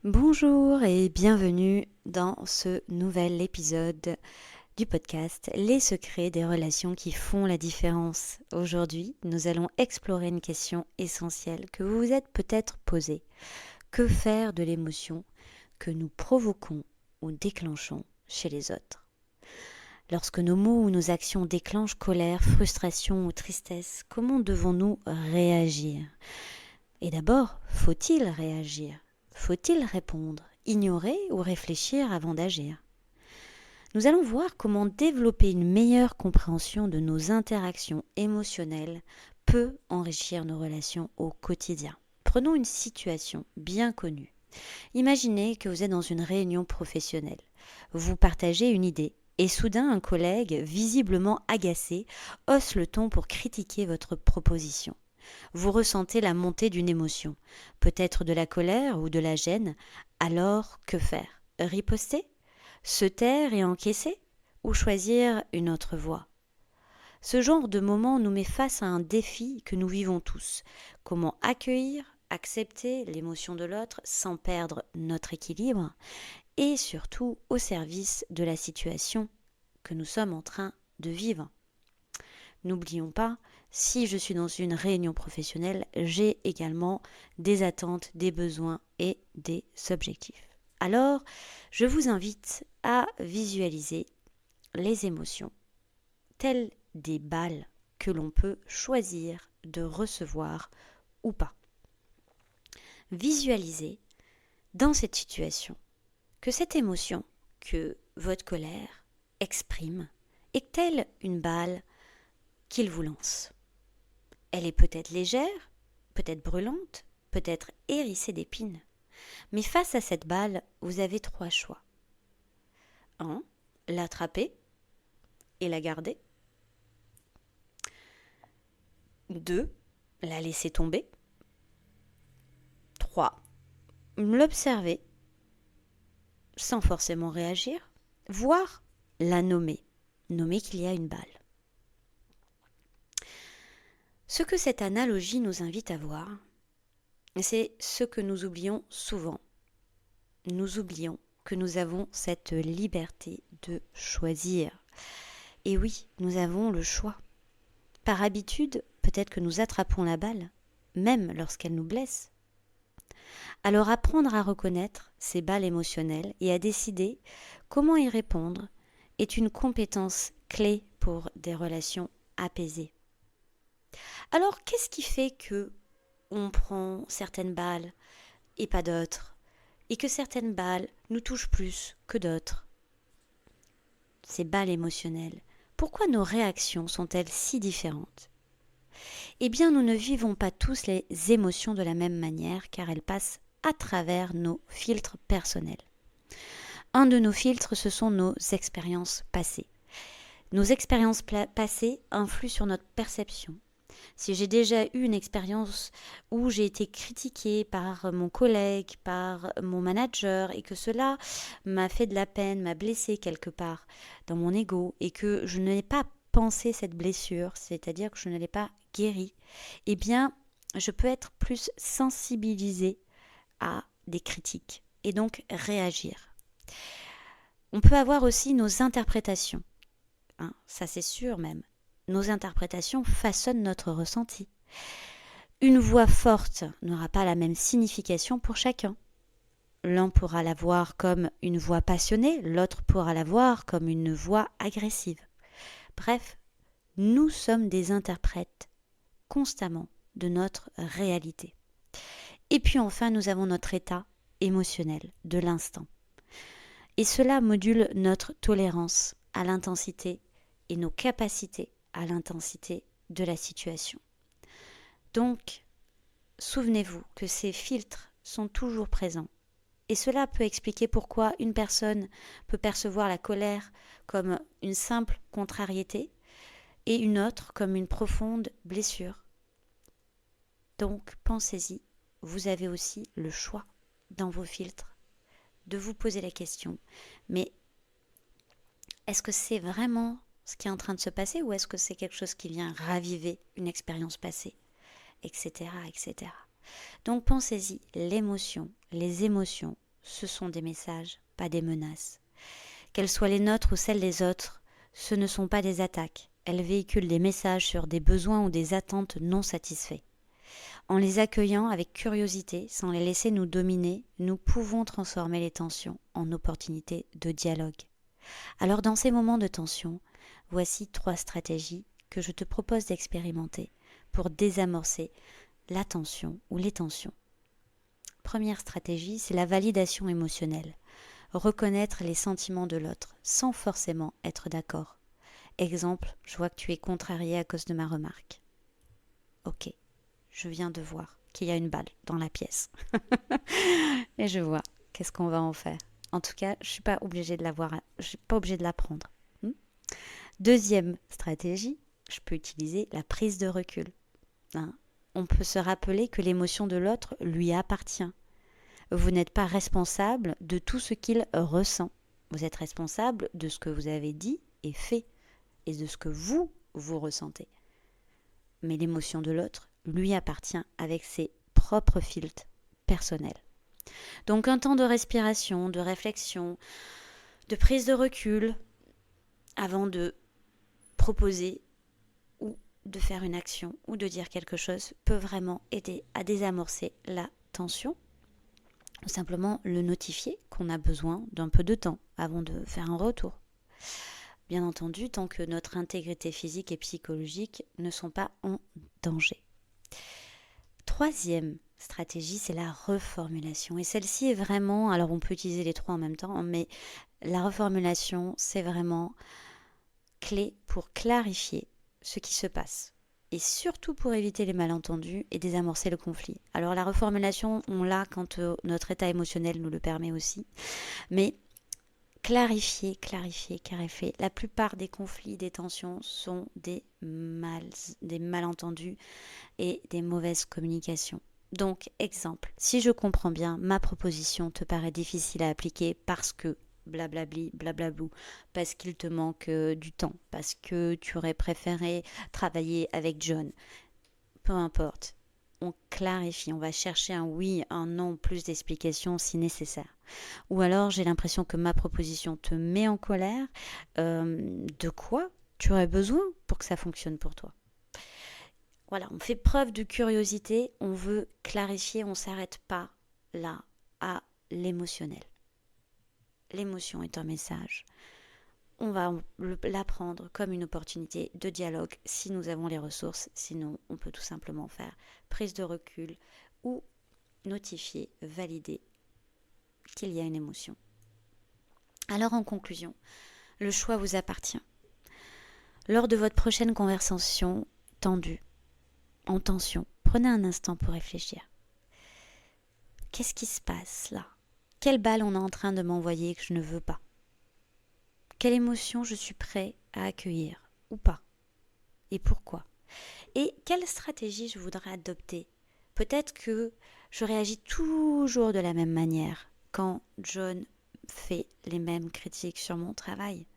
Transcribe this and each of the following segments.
Bonjour et bienvenue dans ce nouvel épisode du podcast Les secrets des relations qui font la différence. Aujourd'hui, nous allons explorer une question essentielle que vous vous êtes peut-être posée. Que faire de l'émotion que nous provoquons ou déclenchons chez les autres? Lorsque nos mots ou nos actions déclenchent colère, frustration ou tristesse, comment devons-nous réagir? Et d'abord, faut-il réagir? Faut-il répondre, ignorer ou réfléchir avant d'agir? Nous allons voir comment développer une meilleure compréhension de nos interactions émotionnelles peut enrichir nos relations au quotidien. Prenons une situation bien connue. Imaginez que vous êtes dans une réunion professionnelle. Vous partagez une idée et soudain un collègue, visiblement agacé, hausse le ton pour critiquer votre proposition. Vous ressentez la montée d'une émotion, peut-être de la colère ou de la gêne. Alors, que faire? Riposter? Se taire et encaisser? Ou choisir une autre voie? Ce genre de moment nous met face à un défi que nous vivons tous. Comment accueillir, accepter l'émotion de l'autre sans perdre notre équilibre et surtout au service de la situation que nous sommes en train de vivre. N'oublions pas, si je suis dans une réunion professionnelle, j'ai également des attentes, des besoins et des objectifs. Alors, je vous invite à visualiser les émotions telles des balles que l'on peut choisir de recevoir ou pas. Visualisez dans cette situation que cette émotion que votre colère exprime est telle une balle qu'il vous lance. Elle est peut-être légère, peut-être brûlante, peut-être hérissée d'épines. Mais face à cette balle, vous avez 3 choix. 1. L'attraper et la garder. 2. La laisser tomber. 3. L'observer sans forcément réagir, voire la nommer. Nommer qu'il y a une balle. Ce que cette analogie nous invite à voir, c'est ce que nous oublions souvent. Nous oublions que nous avons cette liberté de choisir. Et oui, nous avons le choix. Par habitude, peut-être que nous attrapons la balle, même lorsqu'elle nous blesse. Alors apprendre à reconnaître ces balles émotionnelles et à décider comment y répondre est une compétence clé pour des relations apaisées. Alors qu'est-ce qui fait que on prend certaines balles et pas d'autres, et que certaines balles nous touchent plus que d'autres? Ces balles émotionnelles, pourquoi nos réactions sont-elles si différentes? Eh bien, nous ne vivons pas tous les émotions de la même manière car elles passent à travers nos filtres personnels. Un de nos filtres, ce sont nos expériences passées. Nos expériences passées influent sur notre perception. Si j'ai déjà eu une expérience où j'ai été critiquée par mon collègue, par mon manager, et que cela m'a fait de la peine, m'a blessée quelque part dans mon ego, et que je n'ai pas pensé cette blessure, c'est-à-dire que je ne l'ai pas guérie, eh bien, je peux être plus sensibilisée à des critiques, et donc réagir. On peut avoir aussi nos interprétations, ça c'est sûr même. Nos interprétations façonnent notre ressenti. Une voix forte n'aura pas la même signification pour chacun. L'un pourra la voir comme une voix passionnée, l'autre pourra la voir comme une voix agressive. Bref, nous sommes des interprètes constamment de notre réalité. Et puis enfin, nous avons notre état émotionnel de l'instant. Et cela module notre tolérance à l'intensité et nos capacités à l'intensité de la situation. Donc, souvenez-vous que ces filtres sont toujours présents. Et cela peut expliquer pourquoi une personne peut percevoir la colère comme une simple contrariété et une autre comme une profonde blessure. Donc, pensez-y, vous avez aussi le choix dans vos filtres de vous poser la question, mais est-ce que c'est vraiment ce qui est en train de se passer ou est-ce que c'est quelque chose qui vient raviver une expérience passée, etc., etc. Donc pensez-y, l'émotion, les émotions ce sont des messages, pas des menaces. Qu'elles soient les nôtres ou celles des autres, ce ne sont pas des attaques. Elles véhiculent des messages sur des besoins ou des attentes non satisfaits. En les accueillant avec curiosité, sans les laisser nous dominer, nous pouvons transformer les tensions en opportunités de dialogue. Alors dans ces moments de tension, voici 3 stratégies que je te propose d'expérimenter pour désamorcer la tension ou les tensions. Première stratégie, c'est la validation émotionnelle. Reconnaître les sentiments de l'autre sans forcément être d'accord. Exemple, je vois que tu es contrarié à cause de ma remarque. Ok, je viens de voir qu'il y a une balle dans la pièce. Et je vois, qu'est-ce qu'on va en faire? En tout cas, je ne suis pas obligée de je suis pas obligée de la prendre. Deuxième stratégie, je peux utiliser la prise de recul. On peut se rappeler que l'émotion de l'autre lui appartient. Vous n'êtes pas responsable de tout ce qu'il ressent. Vous êtes responsable de ce que vous avez dit et fait et de ce que vous ressentez. Mais l'émotion de l'autre lui appartient avec ses propres filtres personnels. Donc un temps de respiration, de réflexion, de prise de recul avant de proposer ou de faire une action ou de dire quelque chose peut vraiment aider à désamorcer la tension. Ou simplement le notifier qu'on a besoin d'un peu de temps avant de faire un retour. Bien entendu, tant que notre intégrité physique et psychologique ne sont pas en danger. Troisième stratégie, c'est la reformulation. Et celle-ci est vraiment, alors on peut utiliser les 3 en même temps, mais la reformulation, c'est vraiment clé pour clarifier ce qui se passe. Et surtout pour éviter les malentendus et désamorcer le conflit. Alors la reformulation, on l'a quand notre état émotionnel nous le permet aussi. Mais clarifier. La plupart des conflits, des tensions sont des malentendus et des mauvaises communications. Donc, exemple, si je comprends bien, ma proposition te paraît difficile à appliquer parce que blablabli, blablablou, parce qu'il te manque du temps, parce que tu aurais préféré travailler avec John. Peu importe, on clarifie, on va chercher un oui, un non, plus d'explications si nécessaire. Ou alors j'ai l'impression que ma proposition te met en colère. De quoi tu aurais besoin pour que ça fonctionne pour toi? Voilà, on fait preuve de curiosité, on veut clarifier, on ne s'arrête pas là à l'émotionnel. L'émotion est un message. On va la prendre comme une opportunité de dialogue si nous avons les ressources. Sinon, on peut tout simplement faire prise de recul ou notifier, valider qu'il y a une émotion. Alors en conclusion, le choix vous appartient. Lors de votre prochaine conversation tendue, en tension, prenez un instant pour réfléchir. Qu'est-ce qui se passe là? Quelle balle on est en train de m'envoyer que je ne veux pas? Quelle émotion je suis prêt à accueillir ou pas? Et pourquoi? Et quelle stratégie je voudrais adopter? Peut-être que je réagis toujours de la même manière quand John fait les mêmes critiques sur mon travail.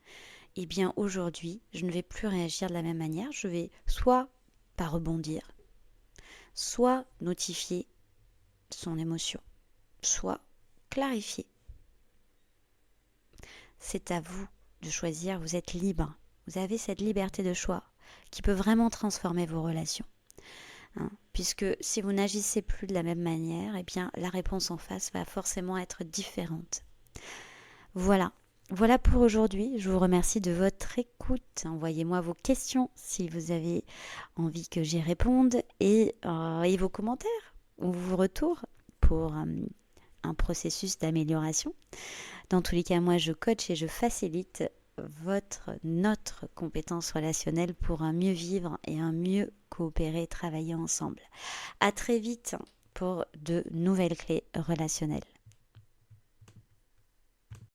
Eh bien aujourd'hui, je ne vais plus réagir de la même manière. Je vais soit pas rebondir, soit notifier son émotion, soit clarifier. C'est à vous de choisir, vous êtes libre. Vous avez cette liberté de choix qui peut vraiment transformer vos relations. Puisque si vous n'agissez plus de la même manière, eh bien la réponse en face va forcément être différente. Voilà pour aujourd'hui. Je vous remercie de votre écoute. Envoyez-moi vos questions si vous avez envie que j'y réponde et vos commentaires ou vos retours pour un processus d'amélioration. Dans tous les cas, moi je coach et je facilite notre compétence relationnelle pour un mieux vivre et un mieux coopérer, travailler ensemble. À très vite pour de nouvelles clés relationnelles.